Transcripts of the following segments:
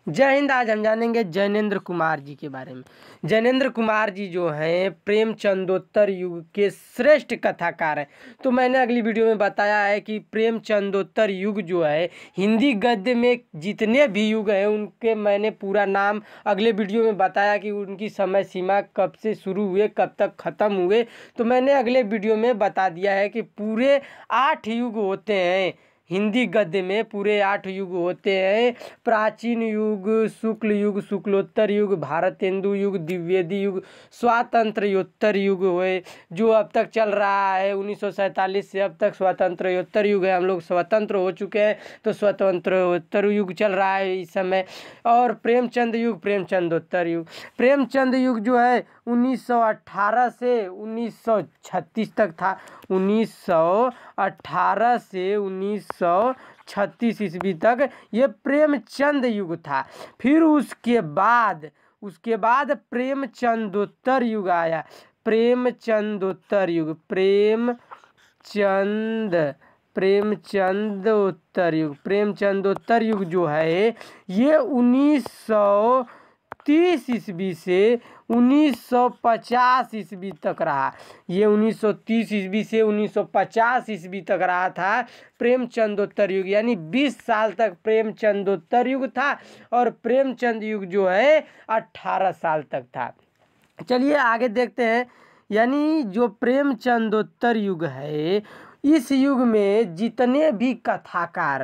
जय हिंद। आज हम जानेंगे जैनेंद्र कुमार जी के बारे में। जैनेंद्र कुमार जी जो हैं प्रेमचंदोत्तर युग के श्रेष्ठ कथाकार हैं। तो मैंने अगली वीडियो में बताया है कि प्रेमचंदोत्तर युग जो है हिंदी गद्य में जितने भी युग हैं उनके मैंने पूरा नाम अगले वीडियो में बताया कि उनकी समय सीमा कब से शुरू हुए कब तक ख़त्म हुए। तो मैंने अगले वीडियो में बता दिया है कि पूरे 8 युग होते हैं हिंदी गद्य में, पूरे 8 युग होते हैं। प्राचीन युग, शुक्ल युग, शुक्लोत्तर युग, भारतेंदु युग, द्विवेदी युग, स्वातंत्र्योत्तर युग हुए जो अब तक चल रहा है। 1947 से अब तक स्वातंत्र्योत्तर युग है। हम लोग स्वतंत्र हो चुके हैं तो स्वतंत्रोत्तर युग चल रहा है इस समय। और प्रेमचंद युग, प्रेमचंदोत्तर युग। प्रेमचंद युग जो है 1918 से 1936 तक था। 1918 से 1936 ईस्वी तक ये प्रेमचंद युग था। फिर उसके बाद प्रेमचंदोत्तर युग आया। प्रेमचंदोत्तर युग, प्रेमचंदोत्तर युग जो है ये 1930 ईस्वी से 1950 ईस्वी तक रहा। ये 1930 ईस्वी से 1950 ईस्वी तक रहा था प्रेमचंदोत्तर युग, यानी 20 साल तक प्रेमचंदोत्तर युग था और प्रेमचंद युग जो है 18 साल तक था। चलिए आगे देखते हैं। यानी जो प्रेमचंदोत्तर युग है इस युग में जितने भी कथाकार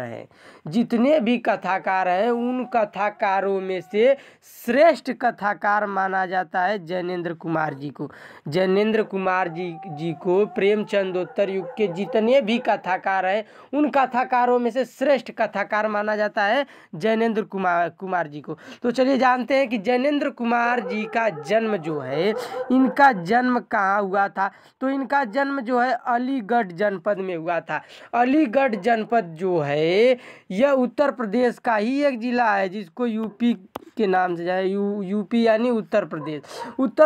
हैं उन कथाकारों में से श्रेष्ठ कथाकार माना जाता है जैनेंद्र कुमार जी को। जैनेंद्र कुमार जी को प्रेमचंदोत्तर युग के जितने भी कथाकार हैं उन कथाकारों में से श्रेष्ठ कथाकार माना जाता है जैनेंद्र कुमार जी को। तो चलिए जानते हैं कि जैनेंद्र कुमार जी का जन्म जो है, इनका जन्म कहाँ हुआ था। तो इनका जन्म जो है अलीगढ़ जनपद में हुआ था। अलीगढ़ जनपद जो है यह उत्तर प्रदेश का ही एक जिला है जिसको यूपी के नाम से जाए। यूपी यानी उत्तर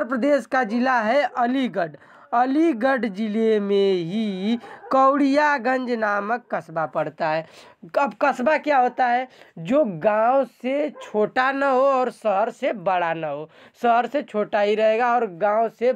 प्रदेश का जिला है अलीगढ़। अलीगढ़ जिले में ही कौड़ियागंज नामक कस्बा पड़ता है। अब कस्बा क्या होता है? जो गांव से छोटा न हो और शहर से बड़ा न हो। शहर से छोटा ही रहेगा और गांव से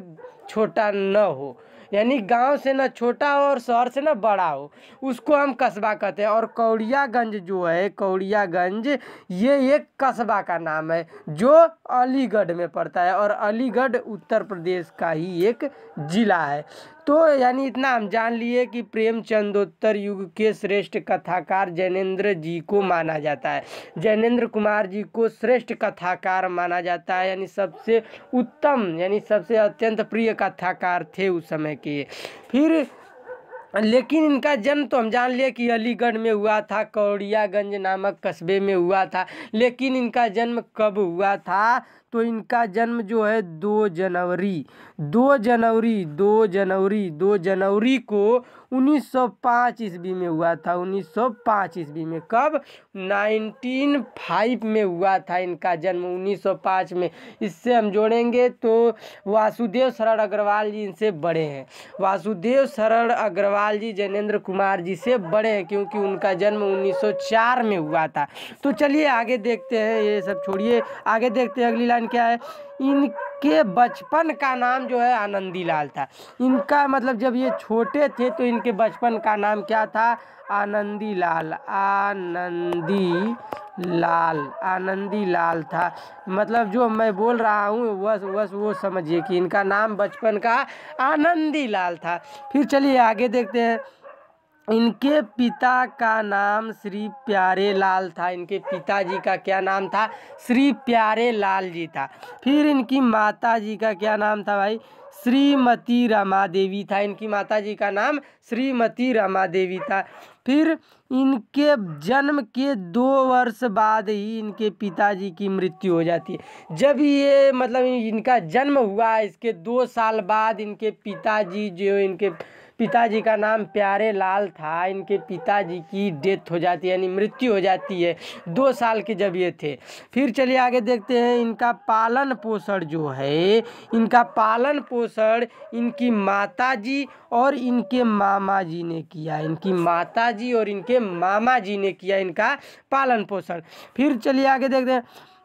छोटा न हो, यानी गांव से न छोटा हो और शहर से न बड़ा हो, उसको हम कस्बा कहते हैं। और कौड़ियागंज जो है, कौड़ियागंज ये एक कस्बा का नाम है जो अलीगढ़ में पड़ता है और अलीगढ़ उत्तर प्रदेश का ही एक जिला है। तो यानी इतना हम जान लिए कि प्रेमचंदोत्तर युग के श्रेष्ठ कथाकार जैनेंद्र जी को माना जाता है। जैनेंद्र कुमार जी को श्रेष्ठ कथाकार माना जाता है, यानी सबसे उत्तम, यानी सबसे अत्यंत प्रिय कथाकार थे उस समय के। फिर लेकिन इनका जन्म तो हम जान लिए कि अलीगढ़ में हुआ था, कौड़ियागंज नामक कस्बे में हुआ था। लेकिन इनका जन्म कब हुआ था? तो इनका जन्म जो है 2 जनवरी को 1905 ईस्वी में हुआ था। 1905 ईस्वी में। कब? 1905 में हुआ था इनका जन्म, 1905 में। इससे हम जोड़ेंगे तो वासुदेव शरण अग्रवाल जी इनसे बड़े हैं। वासुदेव शरण अग्रवाल जी जैनेंद्र कुमार जी से बड़े हैं क्योंकि उनका जन्म 1904 में हुआ था। तो चलिए आगे देखते हैं, ये सब छोड़िए, आगे देखते हैं अगली लाइन क्या है। इनके बचपन का नाम जो है आनंदी लाल था। इनका मतलब जब ये छोटे थे तो इनके बचपन का नाम क्या था? आनंदी लाल था। मतलब जो मैं बोल रहा हूँ बस वो समझिए कि इनका नाम बचपन का आनंदी लाल था। फिर चलिए आगे देखते हैं। इनके पिता का नाम श्री प्यारे लाल था। इनके पिताजी का क्या नाम था? श्री प्यारे लाल जी था। फिर इनकी माता जी का क्या नाम था भाई? श्रीमती रमा देवी था। इनकी माता जी का नाम श्रीमती रमा देवी था। फिर इनके जन्म के 2 वर्ष बाद ही इनके पिताजी की मृत्यु हो जाती है। जब ये मतलब इनका जन्म हुआ इसके 2 साल बाद इनके पिताजी जो इनके पिताजी का नाम प्यारे लाल था। इनके पिताजी की डेथ हो जाती है यानी मृत्यु हो जाती है 2 साल के जब ये थे। फिर चलिए आगे देखते हैं इनका पालन पोषण जो है, इनका पालन पोषण इनकी माताजी और इनके मामा जी ने किया। इनकी माताजी और इनके मामा जी ने किया इनका पालन पोषण। फिर चलिए आगे देखते हैं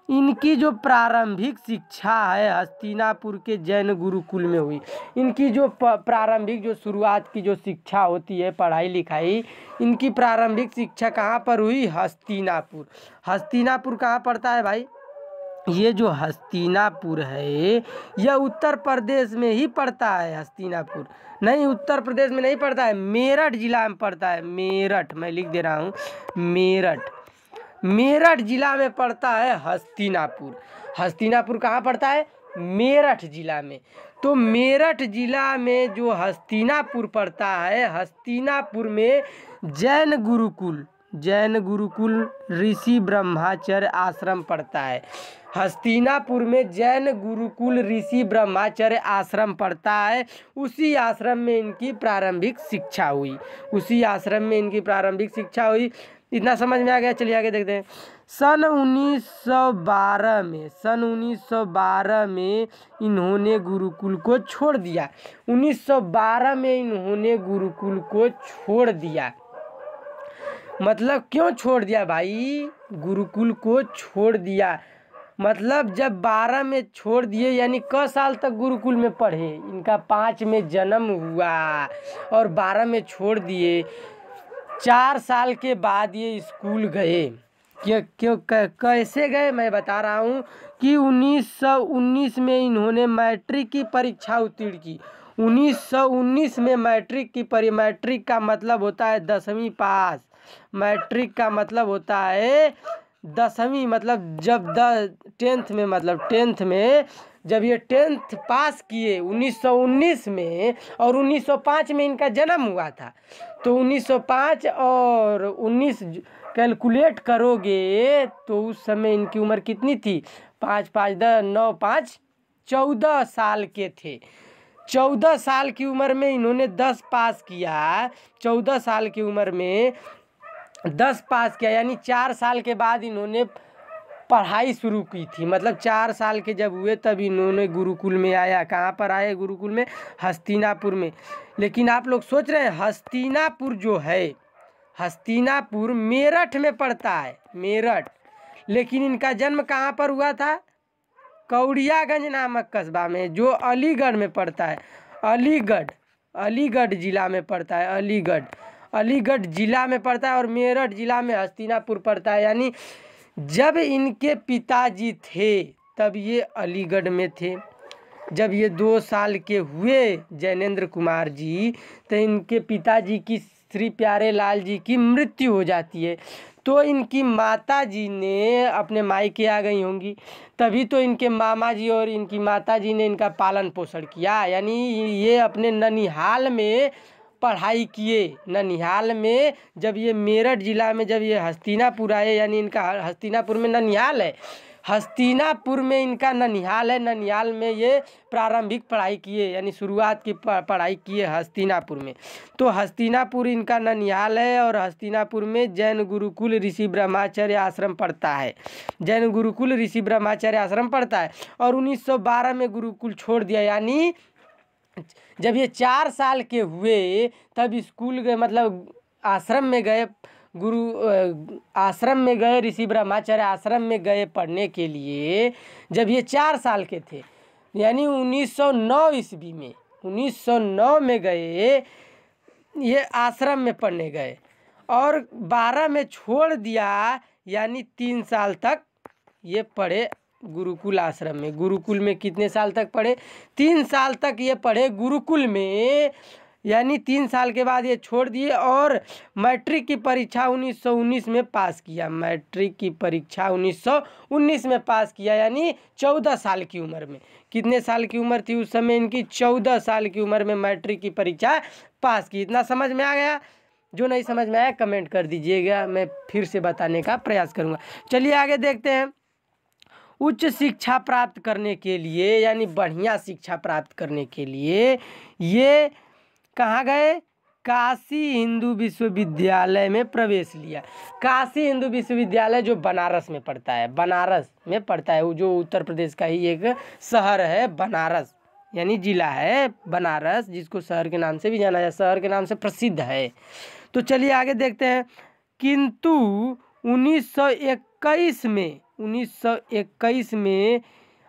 इनकी जो प्रारंभिक शिक्षा है हस्तिनापुर के जैन गुरुकुल में हुई। इनकी जो प्रारंभिक जो शुरुआत की जो शिक्षा होती है पढ़ाई लिखाई, इनकी प्रारंभिक शिक्षा कहाँ पर हुई? हस्तिनापुर। हस्तिनापुर कहाँ पड़ता है भाई? ये जो हस्तिनापुर है यह उत्तर प्रदेश में ही पड़ता है। हस्तिनापुर नहीं, उत्तर प्रदेश में नहीं पड़ता है, मेरठ जिला में पड़ता है। मेरठ, मैं लिख दे रहा हूँ, मेरठ। मेरठ जिला में पड़ता है हस्तिनापुर। हस्तिनापुर कहाँ पड़ता है? मेरठ जिला में। तो मेरठ जिला में जो हस्तिनापुर पड़ता है, हस्तिनापुर में जैन गुरुकुल ऋषि ब्रह्मचर्य आश्रम पड़ता है। हस्तिनापुर में जैन गुरुकुल ऋषि ब्रह्मचर्य आश्रम पड़ता है। उसी आश्रम में इनकी प्रारंभिक शिक्षा हुई। उसी आश्रम में इनकी प्रारंभिक शिक्षा हुई। इतना समझ में आ गया? चलिए आगे देखते हैं। सन 1912 में इन्होंने गुरुकुल को छोड़ दिया। 1912 में इन्होंने गुरुकुल को छोड़ दिया। मतलब क्यों छोड़ दिया भाई? गुरुकुल को छोड़ दिया मतलब जब 12 में छोड़ दिए यानी क साल तक गुरुकुल में पढ़े। इनका 5 में जन्म हुआ और 12 में छोड़ दिए। 4 साल के बाद ये स्कूल गए। कैसे गए मैं बता रहा हूँ कि 1919 में इन्होंने मैट्रिक की परीक्षा उत्तीर्ण की। 1919 में मैट्रिक का मतलब होता है 10वीं पास। मैट्रिक का मतलब होता है 10वीं, मतलब जब 10th में जब ये 10th पास किए 1919 में, और 1905 में इनका जन्म हुआ था। तो 1905 और 19 कैलकुलेट करोगे तो उस समय इनकी उम्र कितनी थी? 5 5 10 9 5 14 साल के थे। 14 साल की उम्र में इन्होंने 10 पास किया। 14 साल की उम्र में 10 पास किया यानी 4 साल के बाद इन्होंने पढ़ाई शुरू की थी। मतलब 4 साल के जब हुए तब इन्होंने गुरुकुल में आया। कहाँ पर आए गुरुकुल में? हस्तिनापुर में। लेकिन आप लोग सोच रहे हैं हस्तिनापुर जो है, हस्तिनापुर मेरठ में पड़ता है, मेरठ। लेकिन इनका जन्म कहाँ पर हुआ था? कौड़ियागंज नामक कस्बा में, जो अलीगढ़ में पड़ता है। अलीगढ़ जिला में पड़ता है। अलीगढ़ जिला में पड़ता है और मेरठ जिला में हस्तिनापुर पड़ता है। यानी जब इनके पिताजी थे तब ये अलीगढ़ में थे। जब ये 2 साल के हुए जैनेंद्र कुमार जी, तो इनके पिताजी की श्री प्यारे लाल जी की मृत्यु हो जाती है। तो इनकी माता जी ने अपने मायके आ गई होंगी, तभी तो इनके मामा जी और इनकी माता जी ने इनका पालन पोषण किया। यानी ये अपने ननिहाल में पढ़ाई किए। ननिहाल में जब ये मेरठ जिला में जब ये हस्तिनापुर आए, यानी इनका हस्तिनापुर में ननिहाल है, हस्तिनापुर में इनका ननिहाल है। ननिहाल में ये प्रारंभिक पढ़ाई किए यानी शुरुआत की पढ़ाई किए हस्तिनापुर में। तो हस्तिनापुर इनका ननिहाल है और हस्तिनापुर में जैन गुरुकुल ऋषि ब्रह्मचर्य आश्रम पड़ता है। जैन गुरुकुल ऋषि ब्रह्मचर्य आश्रम पड़ता है। और 1912 में गुरुकुल छोड़ दिया। यानी जब ये 4 साल के हुए तब स्कूल गए, मतलब आश्रम में गए, आश्रम में गए, ऋषि ब्रह्मचर्य आश्रम में गए पढ़ने के लिए। जब ये 4 साल के थे यानी 1909 ईस्वी में, 1909 में गए, ये आश्रम में पढ़ने गए और 12 में छोड़ दिया। यानी 3 साल तक ये पढ़े गुरुकुल आश्रम में। गुरुकुल में कितने साल तक पढ़े? 3 साल तक ये पढ़े गुरुकुल में। यानी 3 साल के बाद ये छोड़ दिए और मैट्रिक की परीक्षा 1919 में पास किया। मैट्रिक की परीक्षा 1919 में पास किया यानी 14 साल की उम्र में। कितने साल की उम्र थी उस समय इनकी? 14 साल की उम्र में मैट्रिक की परीक्षा पास की। इतना समझ में आ गया? जो नहीं समझ में आया कमेंट कर दीजिएगा, मैं फिर से बताने का प्रयास करूँगा। चलिए आगे देखते हैं। उच्च शिक्षा प्राप्त करने के लिए यानी बढ़िया शिक्षा प्राप्त करने के लिए ये कहाँ गए? काशी हिंदू विश्वविद्यालय में प्रवेश लिया। काशी हिंदू विश्वविद्यालय जो बनारस में पड़ता है, बनारस में पड़ता है, वो जो उत्तर प्रदेश का ही एक शहर है बनारस, यानी जिला है बनारस, जिसको शहर के नाम से भी जाना जाता है, शहर के नाम से प्रसिद्ध है। तो चलिए आगे देखते हैं। किंतु 1921 में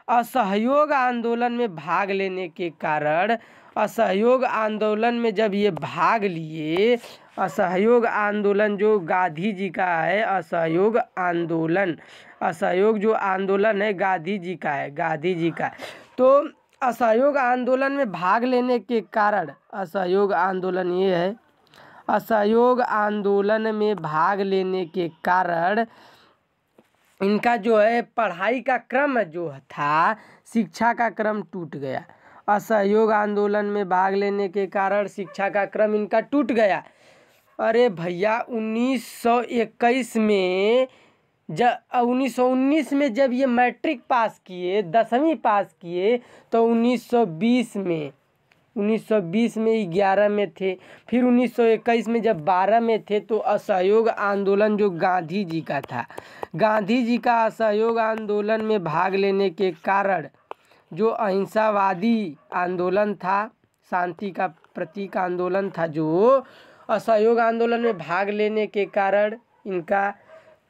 असहयोग आंदोलन में भाग लेने के कारण, असहयोग आंदोलन में जब ये भाग लिए, असहयोग आंदोलन जो गांधी जी का है, असहयोग आंदोलन, असहयोग जो आंदोलन है गांधी जी का है, गांधी जी का। तो असहयोग आंदोलन में भाग लेने के कारण, असहयोग आंदोलन ये है, असहयोग आंदोलन में भाग लेने के कारण इनका जो है पढ़ाई का क्रम जो था, शिक्षा का क्रम टूट गया। असहयोग आंदोलन में भाग लेने के कारण शिक्षा का क्रम इनका टूट गया। अरे भैया 1921 में 1919 में जब ये मैट्रिक पास किए, 10वीं पास किए, तो 1920 में 11 में थे। फिर 1921 में जब 12 में थे तो असहयोग आंदोलन जो गांधी जी का था, गांधी जी का असहयोग आंदोलन में भाग लेने के कारण जो अहिंसावादी आंदोलन था, शांति का प्रतीक आंदोलन था, जो असहयोग आंदोलन में भाग लेने के कारण इनका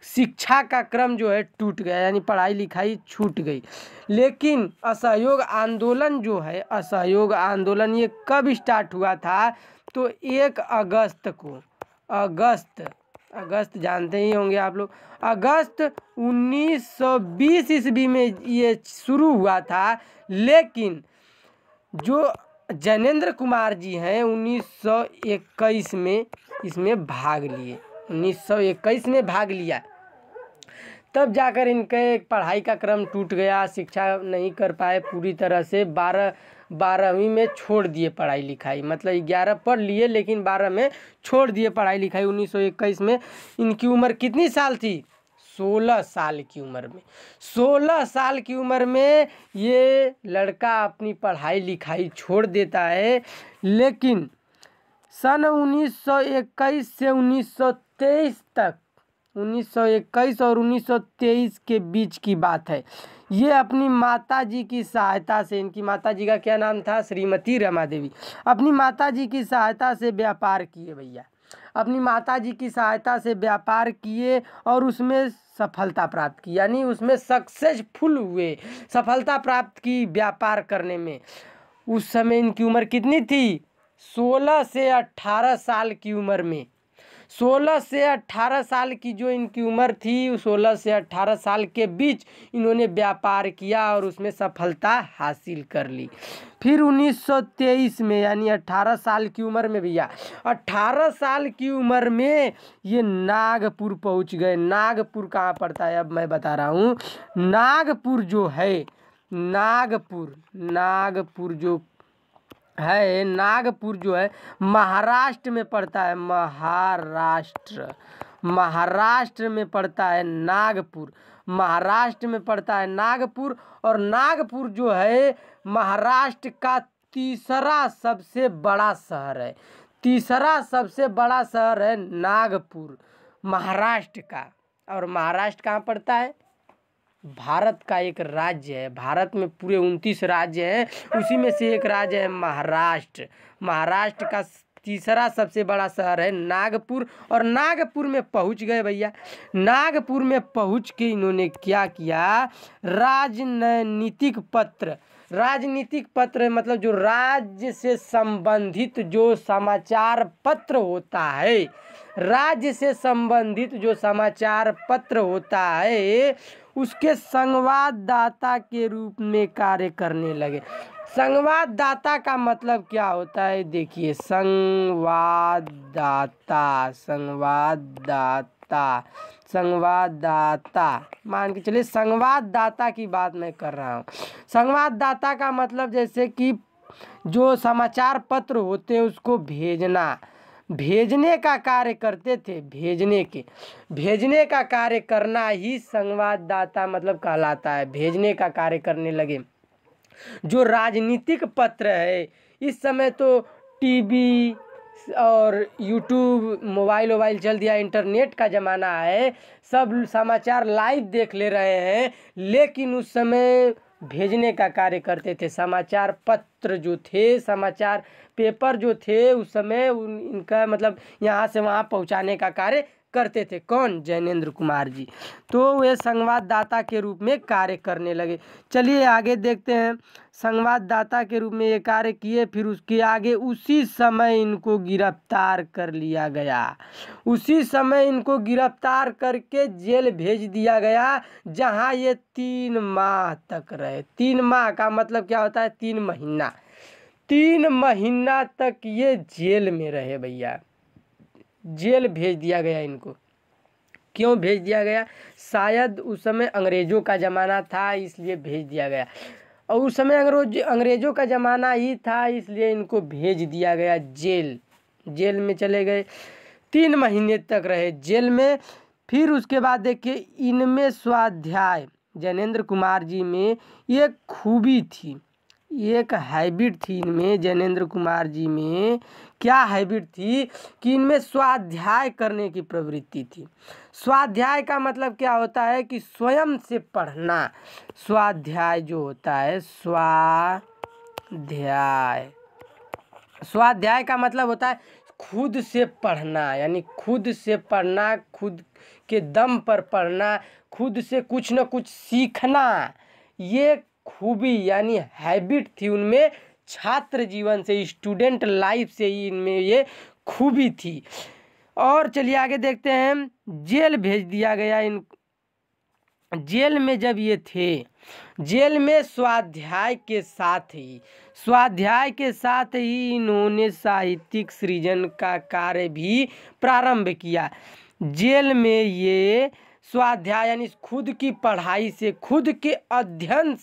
शिक्षा का क्रम जो है टूट गया, यानी पढ़ाई लिखाई छूट गई। लेकिन असहयोग आंदोलन जो है, असहयोग आंदोलन ये कब स्टार्ट हुआ था? तो 1 अगस्त को, अगस्त जानते ही होंगे आप लोग, अगस्त 1920 ईस्वी में ये शुरू हुआ था। लेकिन जो जैनेंद्र कुमार जी हैं 1921 में इसमें भाग लिए, 1921 में भाग लिया, तब जाकर इनके पढ़ाई का क्रम टूट गया, शिक्षा नहीं कर पाए पूरी तरह से। 12वीं में छोड़ दिए पढ़ाई लिखाई, मतलब 11 पढ़ लिए लेकिन 12 में छोड़ दिए पढ़ाई लिखाई। 1921 में इनकी उम्र कितनी साल थी? 16 साल की उम्र में, 16 साल की उम्र में ये लड़का अपनी पढ़ाई लिखाई छोड़ देता है। लेकिन सन 1921 से 1923 तक, 1921 और 1923 के बीच की बात है, ये अपनी माताजी की सहायता से, इनकी माताजी का क्या नाम था? श्रीमती रमा देवी। अपनी माताजी की सहायता से व्यापार किए भैया, अपनी माताजी की सहायता से व्यापार किए और उसमें सफलता प्राप्त की, यानी उसमें सक्सेसफुल हुए, सफलता प्राप्त की व्यापार करने में। उस समय इनकी उम्र कितनी थी? 16 से 18 साल की उम्र में, 16 से 18 साल की जो इनकी उम्र थी, 16 से 18 साल के बीच इन्होंने व्यापार किया और उसमें सफलता हासिल कर ली। फिर 1923 में, यानी 18 साल की उम्र में भैया, 18 साल की उम्र में ये नागपुर पहुंच गए। नागपुर कहाँ पड़ता है अब मैं बता रहा हूँ। नागपुर जो है, नागपुर जो है, नागपुर जो है महाराष्ट्र में पड़ता है, महाराष्ट्र में पड़ता है नागपुर, महाराष्ट्र में पड़ता है नागपुर। और नागपुर जो है महाराष्ट्र का तीसरा सबसे बड़ा शहर है, तीसरा सबसे बड़ा शहर है नागपुर महाराष्ट्र का। और महाराष्ट्र कहाँ पड़ता है? भारत का एक राज्य है, भारत में पूरे 29 राज्य हैं, उसी में से एक राज्य है महाराष्ट्र। महाराष्ट्र का तीसरा सबसे बड़ा शहर है नागपुर। और नागपुर में पहुंच गए भैया। नागपुर में पहुंच के इन्होंने क्या किया? राजनीतिक पत्र मतलब जो राज्य से संबंधित जो समाचार पत्र होता है, राज्य से संबंधित जो समाचार पत्र होता है उसके संवाददाता के रूप में कार्य करने लगे। संवाददाता का मतलब क्या होता है? देखिए, संवाददाता मान के चलिए, संवाददाता की बात मैं कर रहा हूँ। संवाददाता का मतलब जैसे कि जो समाचार पत्र होते हैं उसको भेजने का कार्य करते थे, भेजने का कार्य करना ही संवाददाता मतलब कहलाता है। भेजने का कार्य करने लगे। जो राजनीतिक पत्र है, इस समय तो टीवी और यूट्यूब, मोबाइल चल दिया, इंटरनेट का ज़माना है, सब समाचार लाइव देख ले रहे हैं। लेकिन उस समय भेजने का कार्य करते थे। समाचार पत्र जो थे, समाचार पेपर जो थे, उस समय इनका मतलब यहाँ से वहाँ पहुँचाने का कार्य करते थे। कौन? जैनेंद्र कुमार जी। तो वे संवाददाता के रूप में कार्य करने लगे। चलिए आगे देखते हैं। संवाददाता के रूप में ये कार्य किए, फिर उसके आगे उसी समय इनको गिरफ्तार कर लिया गया। उसी समय इनको गिरफ्तार करके जेल भेज दिया गया, जहां ये 3 माह तक रहे। 3 माह का मतलब क्या होता है? 3 महीना। 3 महीना तक ये जेल में रहे भैया। जेल भेज दिया गया इनको। क्यों भेज दिया गया? शायद उस समय अंग्रेज़ों का ज़माना था, इसलिए भेज दिया गया। और उस समय अंग्रेज़ों का ज़माना ही था, इसलिए इनको भेज दिया गया जेल। जेल में चले गए, 3 महीने तक रहे जेल में। फिर उसके बाद देखिए, इनमें स्वाध्याय, जैनेंद्र कुमार जी में एक खूबी थी, एक हैबिट थी इनमें। जैनेंद्र कुमार जी में क्या हैबिट थी कि इनमें स्वाध्याय करने की प्रवृत्ति थी। स्वाध्याय का मतलब क्या होता है कि स्वयं से पढ़ना। स्वाध्याय जो होता है, स्वाध्याय, स्वाध्याय का मतलब होता है खुद से पढ़ना, यानी खुद से पढ़ना, खुद के दम पर पढ़ना, खुद से कुछ न कुछ सीखना। ये खूबी यानी हैबिट थी उनमें, छात्र जीवन से, स्टूडेंट लाइफ से ही इनमें ये खूबी थी। और चलिए आगे देखते हैं। जेल भेज दिया गया इन। जेल में जब ये थे, जेल में स्वाध्याय के साथ ही इन्होंने साहित्यिक सृजन का कार्य भी प्रारंभ किया। जेल में ये स्वाध्याय यानी खुद की पढ़ाई से, खुद के अध्ययन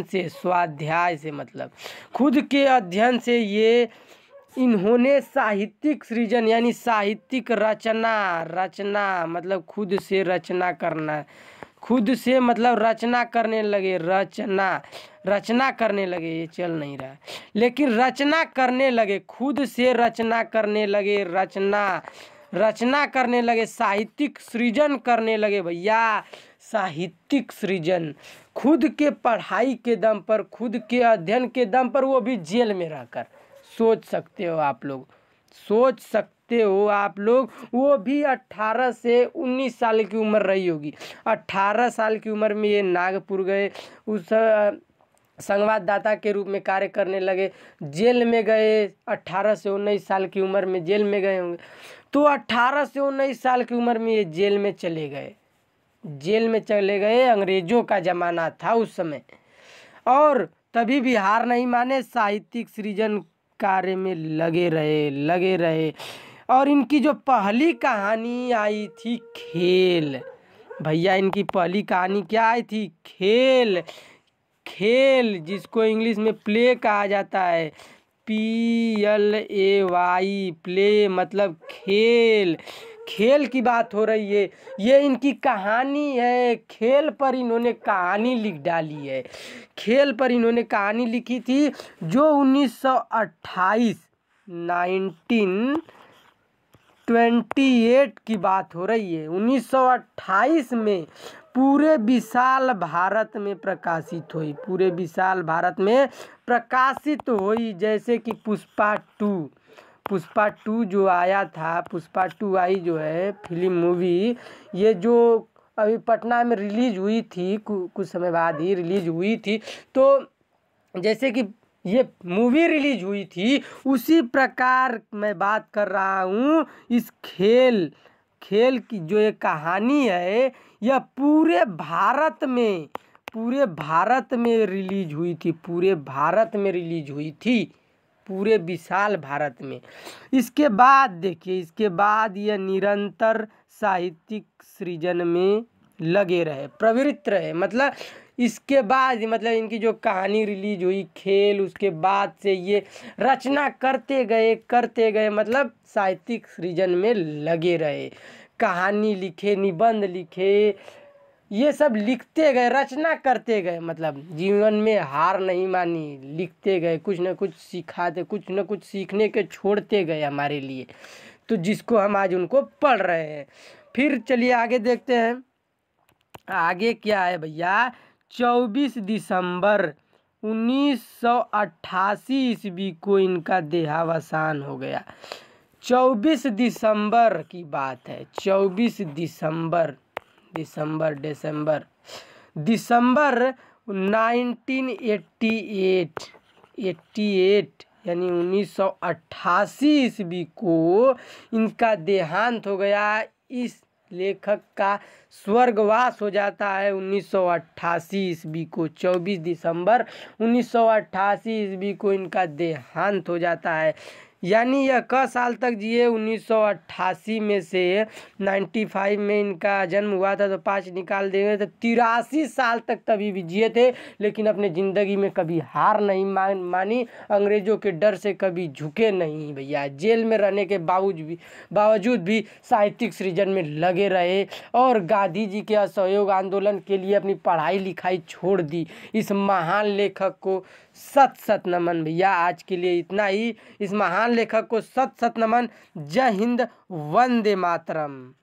से, स्वाध्याय से मतलब खुद के अध्ययन से ये इन्होंने साहित्यिक सृजन यानी साहित्यिक रचना मतलब खुद से रचना करना, खुद से मतलब रचना करने लगे। रचना करने लगे, ये चल नहीं रहा है, लेकिन रचना करने लगे, खुद से रचना करने लगे, रचना करने लगे, साहित्यिक सृजन करने लगे भैया। साहित्यिक सृजन खुद के पढ़ाई के दम पर, खुद के अध्ययन के दम पर, वो भी जेल में रहकर। सोच सकते हो आप लोग, वो भी 18 से 19 साल की उम्र रही होगी। 18 साल की उम्र में ये नागपुर गए, उस संवाददाता के रूप में कार्य करने लगे। जेल में गए, 18 से 19 साल की उम्र में जेल में गए होंगे। तो 18 से 19 साल की उम्र में ये जेल में चले गए। अंग्रेज़ों का ज़माना था उस समय, और तभी भी हार नहीं माने, साहित्यिक सृजन कार्य में लगे रहे। और इनकी जो पहली कहानी आई थी खेल, भैया इनकी पहली कहानी क्या आई थी? खेल, जिसको इंग्लिश में प्ले कहा जाता है। PLAY, प्ले मतलब खेल की बात हो रही है। ये इनकी कहानी है। खेल पर इन्होंने कहानी लिख डाली है। खेल पर इन्होंने कहानी लिखी थी, जो 1928 की बात हो रही है। 1928 में पूरे विशाल भारत में प्रकाशित हुई। जैसे कि पुष्पा 2 जो आया था, पुष्पा 2 आई जो है फिल्म मूवी, ये जो अभी पटना में रिलीज हुई थी, कुछ समय बाद ही रिलीज हुई थी। तो जैसे कि ये मूवी रिलीज हुई थी, उसी प्रकार मैं बात कर रहा हूँ। इस खेल की जो एक कहानी है, यह पूरे भारत में रिलीज हुई थी। पूरे विशाल भारत में। इसके बाद देखिए, यह निरंतर साहित्यिक सृजन में लगे रहे, प्रवृत्त रहे। मतलब इसके बाद मतलब इनकी जो कहानी रिलीज हुई खेल, उसके बाद से ये रचना करते गए मतलब साहित्यिक सृजन में लगे रहे। कहानी लिखे, निबंध लिखे, ये सब लिखते गए, रचना करते गए, मतलब जीवन में हार नहीं मानी, लिखते गए, कुछ न कुछ सिखाते, कुछ न कुछ सीखने के छोड़ते गए हमारे लिए, तो जिसको हम आज उनको पढ़ रहे हैं। फिर चलिए आगे देखते हैं, आगे क्या है भैया। 24 दिसंबर 1988 ईस्वी को इनका देहावसान हो गया। 24 दिसंबर की बात है, 24 दिसंबर, दिसंबर 1988 यानी 1988 ईस्वी को इनका देहांत हो गया। इस लेखक का स्वर्गवास हो जाता है 1988 ईस्वी को। 24 दिसंबर 1988 ईस्वी को इनका देहांत हो जाता है। यानी यह क साल तक जिए, 1988 में से 95 में इनका जन्म हुआ था, तो 5 निकाल देंगे तो 83 साल तक तभी भी जिए थे। लेकिन अपने ज़िंदगी में कभी हार नहीं मानी, अंग्रेज़ों के डर से कभी झुके नहीं भैया। जेल में रहने के बावजूद भी साहित्यिक सृजन में लगे रहे और गांधी जी के असहयोग आंदोलन के लिए अपनी पढ़ाई लिखाई छोड़ दी। इस महान लेखक को सत सत नमन भैया। आज के लिए इतना ही। इस महान लेखक को सत सत नमन। जय हिंद, वंदे मातरम।